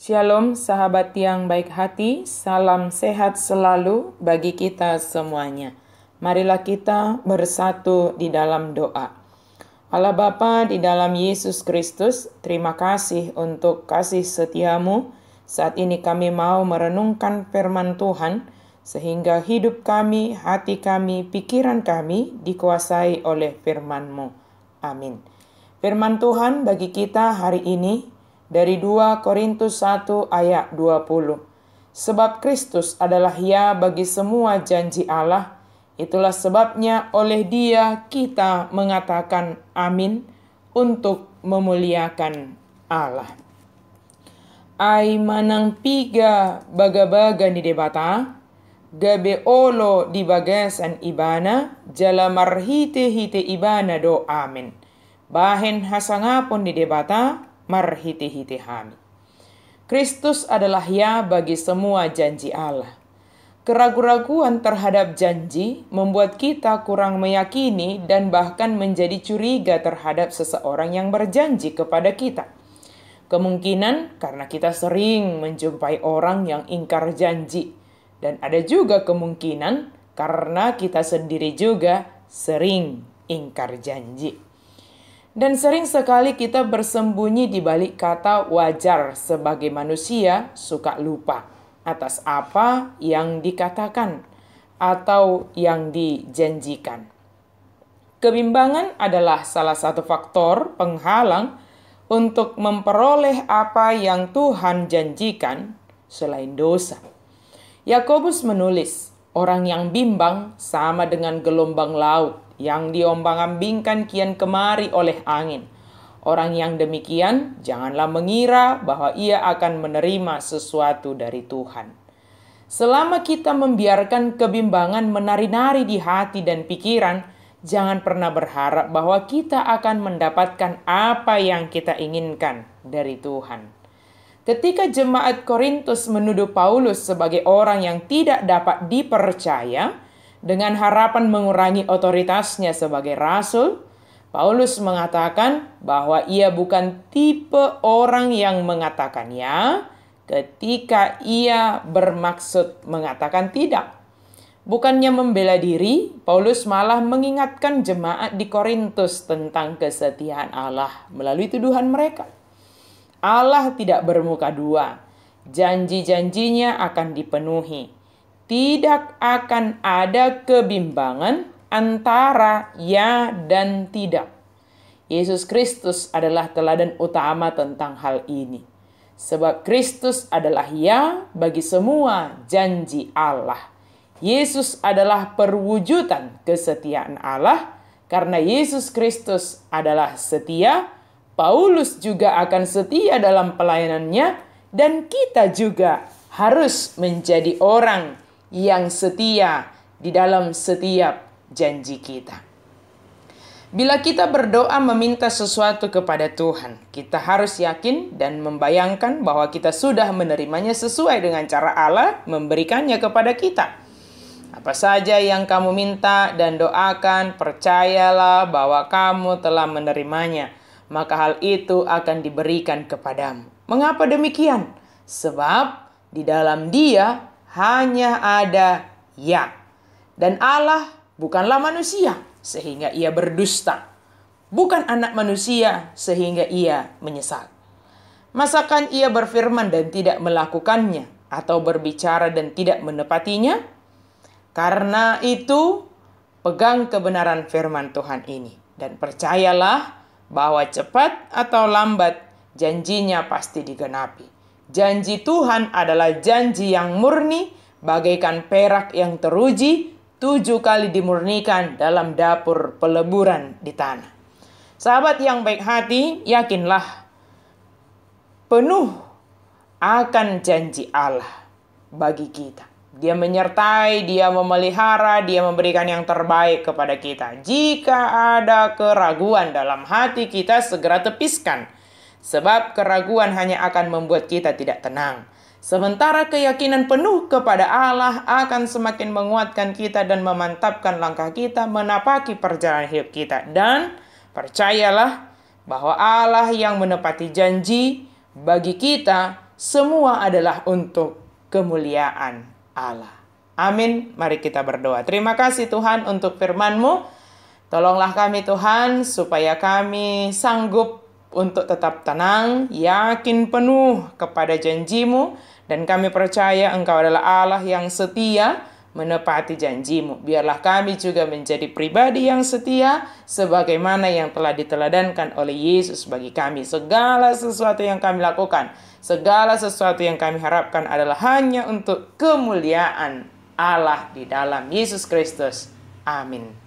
Shalom sahabat yang baik hati, salam sehat selalu bagi kita semuanya. Marilah kita bersatu di dalam doa. Allah Bapa di dalam Yesus Kristus, terima kasih untuk kasih setiamu. Saat ini kami mau merenungkan firman Tuhan, sehingga hidup kami, hati kami, pikiran kami dikuasai oleh firman-Mu. Amin. Firman Tuhan bagi kita hari ini, dari 2 Korintus 1 ayat 20. Sebab Kristus adalah ya bagi semua janji Allah. Itulah sebabnya oleh Dia kita mengatakan amin untuk memuliakan Allah. Ai manang piga baga-baga ni debata, gabe olo di bagasan ibana, jala marhite-hite ibana do amin. Bahen hasangapon di debata, marhite-hite hami. Kristus adalah ya bagi semua janji Allah. Keraguan-raguan terhadap janji membuat kita kurang meyakini dan bahkan menjadi curiga terhadap seseorang yang berjanji kepada kita. Kemungkinan karena kita sering menjumpai orang yang ingkar janji. Dan ada juga kemungkinan karena kita sendiri juga sering ingkar janji. Dan sering sekali kita bersembunyi di balik kata wajar sebagai manusia suka lupa atas apa yang dikatakan atau yang dijanjikan. Kebimbangan adalah salah satu faktor penghalang untuk memperoleh apa yang Tuhan janjikan selain dosa. Yakobus menulis, orang yang bimbang sama dengan gelombang laut yang diombang-ambingkan kian kemari oleh angin. Orang yang demikian janganlah mengira bahwa ia akan menerima sesuatu dari Tuhan. Selama kita membiarkan kebimbangan menari-nari di hati dan pikiran, jangan pernah berharap bahwa kita akan mendapatkan apa yang kita inginkan dari Tuhan. Ketika jemaat Korintus menuduh Paulus sebagai orang yang tidak dapat dipercaya, dengan harapan mengurangi otoritasnya sebagai rasul, Paulus mengatakan bahwa ia bukan tipe orang yang mengatakan ya ketika ia bermaksud mengatakan tidak. Bukannya membela diri, Paulus malah mengingatkan jemaat di Korintus tentang kesetiaan Allah melalui tuduhan mereka. Allah tidak bermuka dua, janji-janjinya akan dipenuhi. Tidak akan ada kebimbangan antara ya dan tidak. Yesus Kristus adalah teladan utama tentang hal ini. Sebab Kristus adalah ya bagi semua janji Allah. Yesus adalah perwujudan kesetiaan Allah. Karena Yesus Kristus adalah setia, Paulus juga akan setia dalam pelayanannya. Dan kita juga harus menjadi orang yang setia di dalam setiap janji kita. Bila kita berdoa meminta sesuatu kepada Tuhan, kita harus yakin dan membayangkan bahwa kita sudah menerimanya sesuai dengan cara Allah memberikannya kepada kita. Apa saja yang kamu minta dan doakan, percayalah bahwa kamu telah menerimanya, maka hal itu akan diberikan kepadamu. Mengapa demikian? Sebab di dalam Dia hanya ada ya. Dan Allah bukanlah manusia sehingga ia berdusta. Bukan anak manusia sehingga ia menyesal. Masakan ia berfirman dan tidak melakukannya, atau berbicara dan tidak menepatinya? Karena itu, pegang kebenaran firman Tuhan ini. Dan percayalah bahwa cepat atau lambat janjinya pasti digenapi. Janji Tuhan adalah janji yang murni, bagaikan perak yang teruji, 7 kali dimurnikan dalam dapur peleburan di tanah. Sahabat yang baik hati, yakinlah penuh akan janji Allah bagi kita. Dia menyertai, Dia memelihara, Dia memberikan yang terbaik kepada kita. Jika ada keraguan dalam hati kita, segera tepiskan. Sebab keraguan hanya akan membuat kita tidak tenang. Sementara keyakinan penuh kepada Allah akan semakin menguatkan kita dan memantapkan langkah kita menapaki perjalanan hidup kita. Dan percayalah bahwa Allah yang menepati janji bagi kita semua adalah untuk kemuliaan Allah. Amin. Mari kita berdoa. Terima kasih Tuhan untuk firman-Mu. Tolonglah kami Tuhan supaya kami sanggup untuk tetap tenang, yakin penuh kepada janji-Mu, dan kami percaya Engkau adalah Allah yang setia menepati janji-Mu. Biarlah kami juga menjadi pribadi yang setia sebagaimana yang telah diteladankan oleh Yesus bagi kami. Segala sesuatu yang kami lakukan, segala sesuatu yang kami harapkan adalah hanya untuk kemuliaan Allah di dalam Yesus Kristus. Amin.